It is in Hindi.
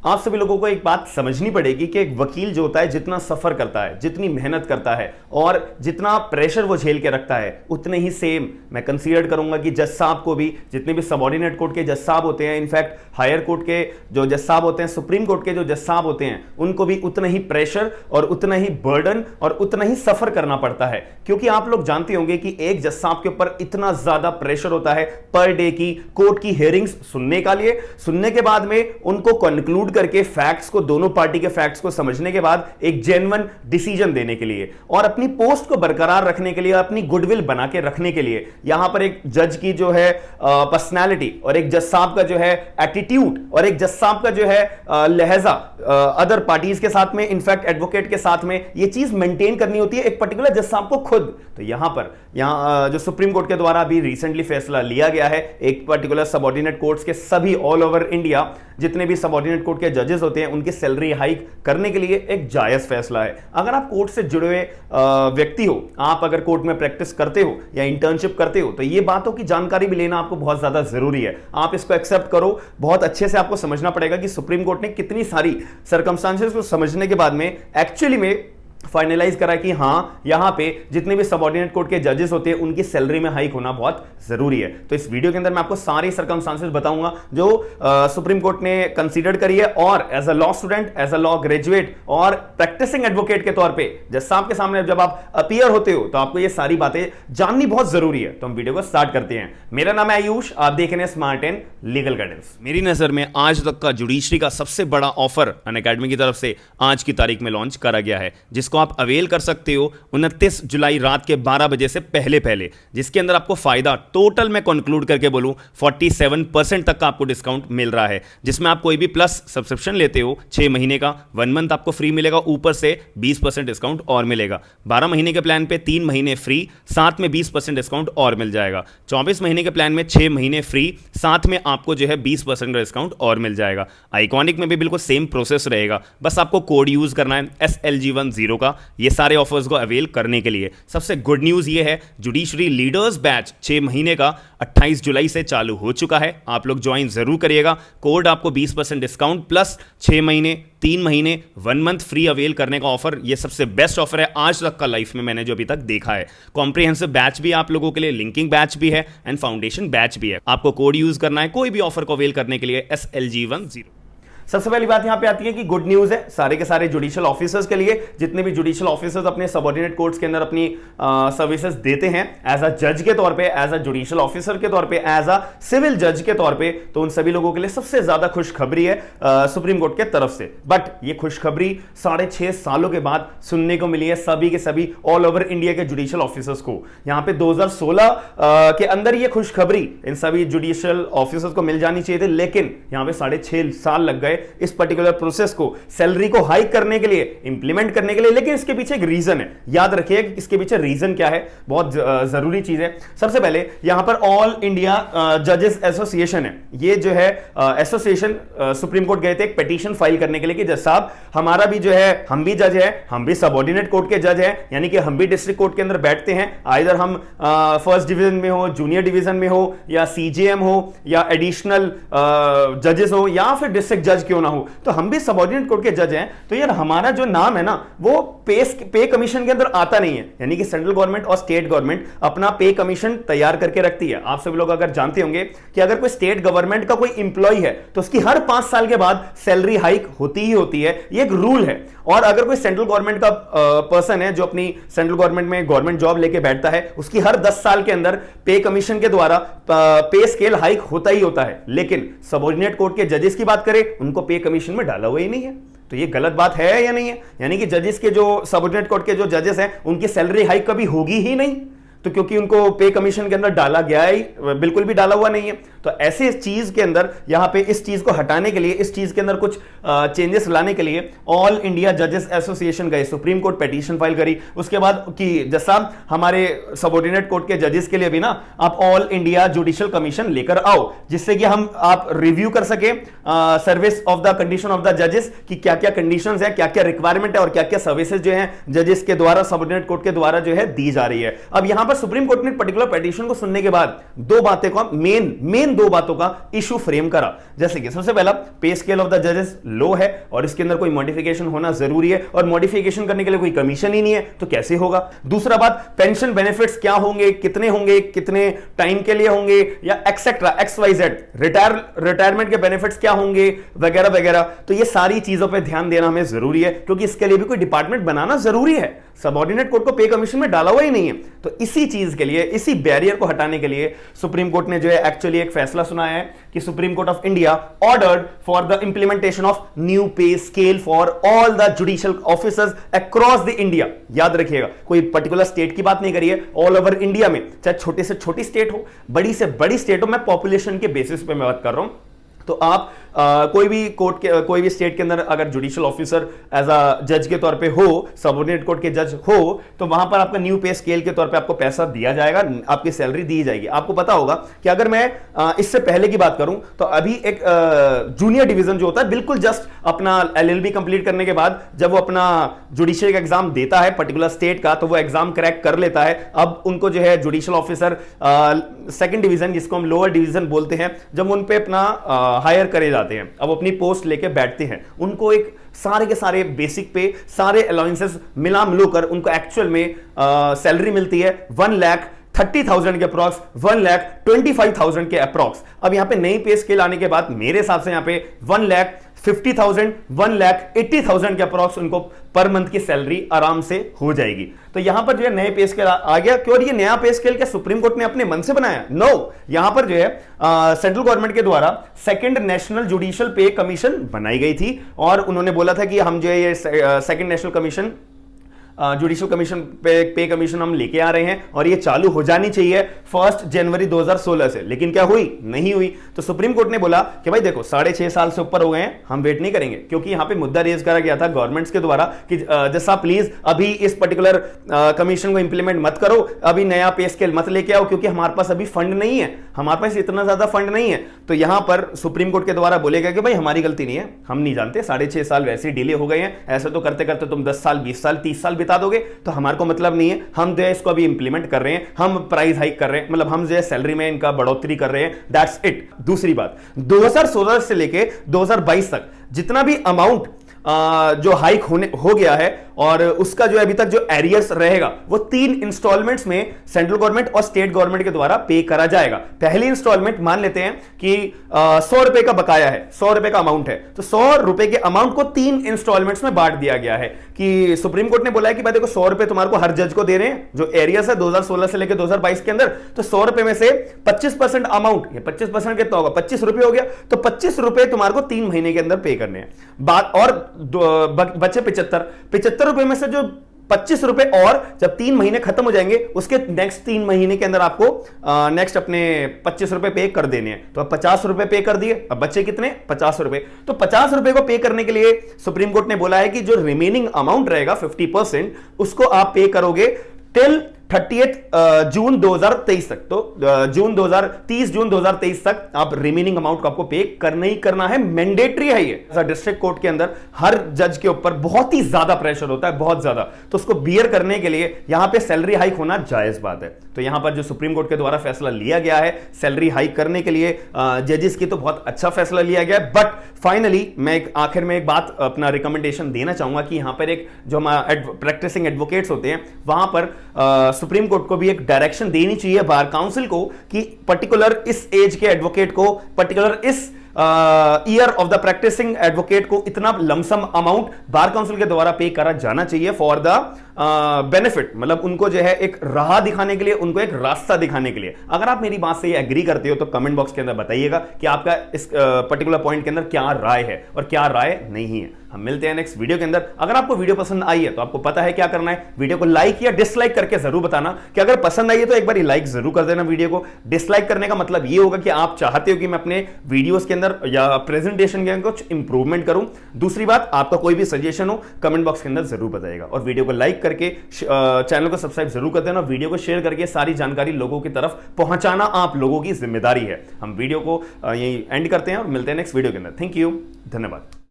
आप सभी लोगों को एक बात समझनी पड़ेगी कि एक वकील जो होता है जितना सफर करता है, जितनी मेहनत करता है और जितना प्रेशर वो झेल के रखता है, उतने ही सेम मैं कंसीडर करूंगा कि जज साहब को भी, जितने भी सबऑर्डिनेट कोर्ट के जज साहब होते हैं, इनफैक्ट हायर कोर्ट के जो जज साहब होते हैं, सुप्रीम कोर्ट के जो जज साहब होते हैं, उनको भी उतना ही प्रेशर और उतना ही बर्डन और उतना ही सफर करना पड़ता है। क्योंकि आप लोग जानते होंगे कि एक जज साहब के ऊपर इतना ज्यादा प्रेशर होता है पर डे की कोर्ट की हियरिंग्स सुनने का लिए, सुनने के बाद में उनको कंक्लूड करके फैक्ट्स को, दोनों पार्टी के फैक्ट्स को समझने के बाद एक जेन्युइन डिसीजन देने के लिए और अपनी पोस्ट को बरकरार रखने के लिए, अपनी गुडविल बना के रखने के लिए, यहां पर एक जज की जो है पर्सनैलिटी और एक जज साहब का जो है एटीट्यूड और एक जज साहब का जो है लहजा अदर पार्टीज के साथ में, इनफैक्ट एडवोकेट के साथ में, ये चीज मेंटेन करनी होती है एक पर्टिकुलर जज साहब को खुद। तो यहां जो सुप्रीम कोर्ट के द्वारा अभी रिसेंटली फैसला लिया गया है, एक पर्टिकुलर सबऑर्डिनेट कोर्ट्स के सभी ऑल ओवर इंडिया जितने भी सबऑर्डिनेट कोर्ट के जजेस होते हैं उनकी सैलरी हाइक करने के लिए एक जायज फैसला है। अगर आप कोर्ट से जुड़े हुए व्यक्ति हो, आप अगर कोर्ट में प्रैक्टिस करते हो या इंटर्नशिप करते हो, तो ये बातों की जानकारी भी लेना आपको बहुत ज्यादा जरूरी है। आप इसको एक्सेप्ट करो, बहुत अच्छे से आपको समझना पड़ेगा कि सुप्रीम कोर्ट ने कितनी सारी सर्कमस्टांसेस को समझने के बाद में एक्चुअली में फाइनलाइज करा कि हां यहां पे जितने भी सबऑर्डिनेट कोर्ट के जजेस होते हैं उनकी सैलरी में हाइक होना बहुत जरूरी है। तो इस वीडियो के अंदर मैं आपको सारी सर्कमस्टांसेस बताऊंगा जो सुप्रीम कोर्ट ने कंसीडर करी है, और as a law student, as a law graduate और प्रैक्टिसिंग एडवोकेट के तौर पे जज साहब के सामने जब आप अपीयर होते हो तो आपको ये सारी बातें जाननी बहुत जरूरी है। तो हम वीडियो को स्टार्ट करते हैं। मेरा नाम है आयुष, आप देख रहे हैं स्मार्ट एंड लीगल गाइडेंस। मेरी नजर में आज तक का जुडिशरी का सबसे बड़ा ऑफर अनअकैडमी की तरफ से आज की तारीख में लॉन्च करा गया है, जिसको आप अवेल कर सकते हो 29 जुलाई रात के 12 बजे से पहले, जिसके अंदर आपको फायदा टोटल में कंक्लूड करके बोलूं 47% तक का आपको डिस्काउंट मिल रहा है, जिसमें आप कोई भी प्लस सब्सक्रिप्शन लेते हो 6 महीने का 1 मंथ आपको फ्री मिलेगा, ऊपर से 20% डिस्काउंट और मिलेगा। 12 महीने के प्लान पे 3 महीने फ्री, साथ में 20% डिस्काउंट और मिल जाएगा। 24 महीने के प्लान में 6 महीने फ्री, साथ में आपको जो है 20% का डिस्काउंट और मिल जाएगा। आइकॉनिक में भी बिल्कुल सेम प्रोसेस रहेगा, बस आपको कोड यूज करना है SLG10 का। ये सारे ऑफर्स को अवेल करने के लिए सबसे गुड न्यूज ये है, जुडिशरी लीडर्स बैच 6 महीने का 28 जुलाई से चालू हो चुका है। आप लोग ज्वाइन जरूर करिएगा। कोड आपको 20% डिस्काउंट प्लस 6 महीने, 3 महीने, 1 मंथ फ्री अवेल करने का ऑफर, ये सबसे बेस्ट ऑफर है आज तक का लाइफ में मैंने जो अभी तक देखा है। कॉम्प्रिहेंसिव बैच भी आप लोगों के लिए, लिंकिंग बैच भी है एंड फाउंडेशन बैच भी है। आपको कोड यूज करना है कोई भी ऑफर को अवेल करने के लिए SLG10। सबसे पहली बात यहां पे आती है कि गुड न्यूज है सारे के सारे जुडिशियल ऑफिसर्स के लिए, जितने भी जुडिशियल ऑफिसर्स अपने सबऑर्डिनेट कोर्ट्स के अंदर अपनी सर्विसेज देते हैं एज अ जज के तौर पे, एज अ जुडिशियल ऑफिसर के तौर पे, एज अ सिविल जज के तौर पे, तो उन सभी लोगों के लिए सबसे ज्यादा खुशखबरी है सुप्रीम कोर्ट के तरफ से। बट ये खुशखबरी 6.5 सालों के बाद सुनने को मिली है सभी के सभी ऑल ओवर इंडिया के जुडिशियल ऑफिसर्स को। यहां पे 2016 के अंदर ये खुशखबरी इन सभी जुडिशियल ऑफिसर्स को मिल जानी चाहिए थी, लेकिन यहां पे 6.5 साल लग गए इस पर्टिकुलर प्रोसेस को, सैलरी को हाइक करने के लिए, इंप्लीमेंट करने के लिए। लेकिन इसके पीछे एक रीजन है, याद रखिए कि इसके पीछे रीजन क्या है, बहुत जरूरी चीज है। सबसे पहले यहां पर ऑल इंडिया जजेस एसोसिएशन है, ये जो है एसोसिएशन सुप्रीम कोर्ट गए थे एक पिटीशन फाइल करने के लिए कि जज साहब हमारा भी जो है, हम भी जज है, हम भी सबऑर्डिनेट कोर्ट के जज है, यानी कि हम भी डिस्ट्रिक्ट कोर्ट के अंदर बैठते हैं, आइदर हम फर्स्ट डिवीजन में हो, जूनियर डिवीजन में हो, या CJM हो, या एडिशनल जजेस हो, या फिर डिस्ट्रिक्ट जज क्यों ना हो, तो हम भी सबऑर्डिनेट कोर्ट के जज हैं। तो यार हमारा जो नाम है ना वो पे कमीशन के अंदर आता नहीं है, यानी कि सेंट्रल गवर्नमेंट और स्टेट गवर्नमेंट अपना पे कमीशन तैयार करके रखती है। आप सभी लोग अगर जानते होंगे कि अगर कोई स्टेट गवर्नमेंट का कोई इंप्लॉय है तो उसकी हर 5 साल के बाद सैलरी हाइक होती ही होती है, ये एक रूल है। और अगर कोई सेंट्रल गवर्नमेंट का पर्सन है जो अपनी सेंट्रल गवर्नमेंट में गवर्नमेंट जॉब लेके बैठता है, उसकी हर 10 साल के अंदर पे कमीशन के द्वारा पे स्केल हाइक होता ही होता है। लेकिन सबऑर्डिनेट कोर्ट के जजेस की बात करें, उनको पे कमीशन में डाला हुआ ही नहीं है। तो ये गलत बात है या नहीं है? यानी कि जजेस के जो सबऑर्डिनेट कोर्ट के जो जजेस हैं उनकी सैलरी हाइक कभी होगी ही नहीं, तो क्योंकि उनको पे कमीशन के अंदर डाला गया ही बिल्कुल भी डाला हुआ नहीं है। तो ऐसे चीज के अंदर यहां पे इस चीज को हटाने के लिए, इस चीज के अंदर कुछ चेंजेस लाने के लिए ऑल इंडिया जजेस एसोसिएशन गए, सुप्रीम कोर्ट पिटीशन फाइल करी। उसके बाद कि जज साहब हमारे सबऑर्डिनेट कोर्ट के जजेस के लिए भी ना आप ऑल इंडिया जुडिशियल कमीशन लेकर आओ, जिससे कि हम आप रिव्यू कर सके service of the condition of the जजेस कि क्या क्या कंडीशंस है, क्या क्या रिक्वायरमेंट है और क्या क्या सर्विसेज जो है जजेस के द्वारा सबऑर्डिनेट कोर्ट के द्वारा जो है दी जा रही है। अब यहां पर सुप्रीम कोर्ट ने पर्टिकुलर पिटीशन को सुनने के बाद दो बातें का मेन दो बातों का इशू फ्रेम करा। जैसे कि सबसे पहला, पे स्केल ऑफ द जजेस लो है और इसके अंदर कोई मॉडिफिकेशन होना जरूरी है, और मॉडिफिकेशन करने के लिए कोई कमीशन ही नहीं है तो कैसे होगा। दूसरा बात, पेंशन बेनिफिट्स क्या होंगे, कितने टाइम के लिए होंगे, या एक्सेट्रा XYZ रिटायरमेंट के बेनिफिट्स क्या होंगे वगैरह वगैरह। तो ये सारी चीजों पे ध्यान देना हमें जरूरी है, क्योंकि इसके लिए भी कोई डिपार्टमेंट बनाना जरूरी है। सबऑर्डिनेट कोर्ट को पे कमीशन में डाला हुआ ही नहीं है। तो इसी चीज के लिए, इसी बैरियर को हटाने के लिए सुप्रीम कोर्ट ने जो है एक्चुअली एक फैसला सुनाया है कि supreme court of India ordered for the implementation of new पे scale for all the judicial officers across the India. याद रखिएगा, कोई पर्टिकुलर स्टेट की बात नहीं करिए, ऑल ओवर इंडिया में, चाहे छोटे से छोटी स्टेट हो, बड़ी से बड़ी स्टेट हो, मैं पॉपुलेशन के बेसिस पे मैं बात कर रहा हूं। तो आप कोई भी कोर्ट के, कोई भी स्टेट के अंदर अगर जुडिशियल ऑफिसर एज अ जज के तौर पे हो, सबऑर्डिनेट कोर्ट के जज हो, तो वहां पर आपका न्यू पे स्केल के तौर पे आपको पैसा दिया जाएगा, आपकी सैलरी दी जाएगी। आपको पता होगा कि अगर मैं इससे पहले की बात करूं तो अभी एक जूनियर डिवीजन जो होता है, बिल्कुल जस्ट अपना LLB कंप्लीट करने के बाद जब वो अपना जुडिशियल एग्जाम देता है पर्टिकुलर स्टेट का, तो वो एग्जाम क्रैक कर लेता है। अब उनको जो है जुडिशियल ऑफिसर सेकंड डिवीजन, जिसको हम लोअर डिवीजन बोलते हैं, जब उन पे अपना हायर करे जाते हैं, अब अपनी पोस्ट लेके बैठते हैं, उनको एक सारे के सारे बेसिक पे, सारे अलाउंसेस मिला मिलकर उनको एक्चुअल में सैलरी मिलती है 1,30,000 के अप्रॉक्स, 1,25,000 के अप्रॉक्स। अब यहां पे नई पे स्केल आने के बाद मेरे हिसाब से यहां पे 1,50,000, 1,80,000 के अप्रॉक्स उनको पर मंथ की सैलरी आराम से हो जाएगी। तो यहां पर जो है नए पे स्केल आ गया। क्यों ये नया पे स्केल क्या सुप्रीम कोर्ट ने अपने मन से बनाया? नो, यहां पर जो है सेंट्रल गवर्नमेंट के द्वारा सेकंड नेशनल जुडिशियल पे कमीशन बनाई गई थी, और उन्होंने बोला था कि हम जो है ये second national commission, judicial commission पे कमीशन हम लेके आ रहे हैं, और ये चालू हो जानी चाहिए 1 जनवरी 2016 से। लेकिन क्या हुई? नहीं हुई। तो सुप्रीम कोर्ट ने बोला कि भाई देखो 6.5 साल से ऊपर हो गए हैं, हम वेट नहीं करेंगे, क्योंकि यहां पे मुद्दा रेज करा गया था गवर्नमेंट्स के द्वारा कि जैसा प्लीज अभी इस पर्टिकुलर कमीशन को इंप्लीमेंट मत करो, अभी नया पे स्केल मत लेके आओ, क्योंकि हमारे पास अभी फंड नहीं है, हमारे पास इतना ज्यादा फंड नहीं है। तो यहां पर सुप्रीम कोर्ट के द्वारा बोलेगा कि भाई हमारी गलती नहीं है, हम नहीं जानते, 6.5 साल वैसे ही डिले हो गए हैं, ऐसे तो करते करते तुम 10 साल, 20 साल, 30 साल बिता दोगे, तो हमारे को मतलब नहीं है, हम जो है इसको अभी इंप्लीमेंट कर रहे हैं, हम प्राइस हाइक कर रहे हैं, मतलब हम जो है सैलरी में इनका बढ़ोतरी कर रहे हैं, दैट्स इट। दूसरी बात, 2016 से लेके 2022 तक जितना भी अमाउंट जो हाइक हो गया है, और उसका जो अभी तक जो एरियर्स रहेगा वो 3 इंस्टॉलमेंट्स में सेंट्रल गवर्नमेंट और स्टेट गवर्नमेंट के द्वारा पे करा जाएगा। पहली इंस्टॉलमेंट मान लेते हैं कि 100 रुपए का बकाया है, 100 रुपए का अमाउंट है, तो 100 रुपए के अमाउंट को 3 इंस्टॉलमेंट्स में बांट दिया गया है। कि सुप्रीम कोर्ट ने बोला है कि भाई देखो 100 रुपए तुम्हारे को हर जज को दे रहे हैं, जो एरियर्स है 2016 से लेकर 2022 के अंदर, तो 100 रुपए में से 25% अमाउंट, ये 25% कितना होगा? 25 रुपए हो गया, तो 25 रुपए तुम्हारे को 3 महीने के अंदर पे करने हैं। बात और बचे 75 रुपए में से जो 25 रुपए, और जब 3 महीने खत्म हो जाएंगे उसके नेक्स्ट 3 महीने के अंदर आपको नेक्स्ट अपने 25 रुपए पे कर देने हैं। तो अब 50 रुपए पे कर दिए, अब बचे कितने? 50 रुपए। तो 50 रुपए को पे करने के लिए सुप्रीम कोर्ट ने बोला है कि जो रिमेनिंग अमाउंट रहेगा 50%, उसको आप पे करोगे टिल 30 जून 2023 तक। तो 30 जून 2023 तक आप रिमेनिंग अमाउंट को आपको पे करना ही करना है, मैंडेटरी है ये। डिस्ट्रिक्ट कोर्ट के अंदर हर जज के ऊपर बहुत ही ज्यादा प्रेशर होता है, बहुत ज्यादा, तो उसको बियर करने के लिए यहां पे सैलरी हाइक होना जायज बात है। तो यहां पर जो सुप्रीम कोर्ट के द्वारा फैसला लिया गया है सैलरी हाइक करने के लिए जजेस की, तो बहुत अच्छा फैसला लिया गया है। बट फाइनली मैं आखिर में एक बात अपना रिकमेंडेशन देना चाहूंगा कि यहां पर एक जो प्रैक्टिसिंग एडवोकेट्स होते हैं, वहां पर सुप्रीम कोर्ट को भी एक डायरेक्शन देनी चाहिए बार काउंसिल को कि पर्टिकुलर इस एज के एडवोकेट को, पर्टिकुलर इस year of the practising advocate को इतना लमसम अमाउंट बार काउंसिल के द्वारा पे करा जाना चाहिए फॉर द बेनिफिट, मतलब उनको जो है एक राह दिखाने के लिए, उनको एक रास्ता दिखाने के लिए। अगर आप मेरी बात से ये एग्री करते हो तो कमेंट बॉक्स के अंदर बताइएगा कि आपका इस पर्टिकुलर पॉइंट के अंदर क्या राय है और क्या राय नहीं है। हम मिलते हैं नेक्स्ट वीडियो के अंदर। अगर आपको वीडियो पसंद आई है तो आपको पता है क्या करना है, वीडियो को लाइक या डिसलाइक करके जरूर बताना कि अगर पसंद आई है तो एक बार लाइक जरूर कर देना वीडियो को। डिसलाइक करने का मतलब ये होगा कि आप चाहते हो कि मैं अपने वीडियोस के अंदर या प्रेजेंटेशन के अंदर कुछ इंप्रूवमेंट करूं। दूसरी बात, आपका कोई भी सजेशन हो कमेंट बॉक्स के अंदर जरूर बताइएगा, और वीडियो को लाइक करके चैनल को सब्सक्राइब जरूर कर देना। वीडियो को शेयर करके सारी जानकारी लोगों की तरफ पहुंचाना आप लोगों की जिम्मेदारी है। हम वीडियो को यही एंड करते हैं और मिलते हैं नेक्स्ट वीडियो के अंदर। थैंक यू, धन्यवाद।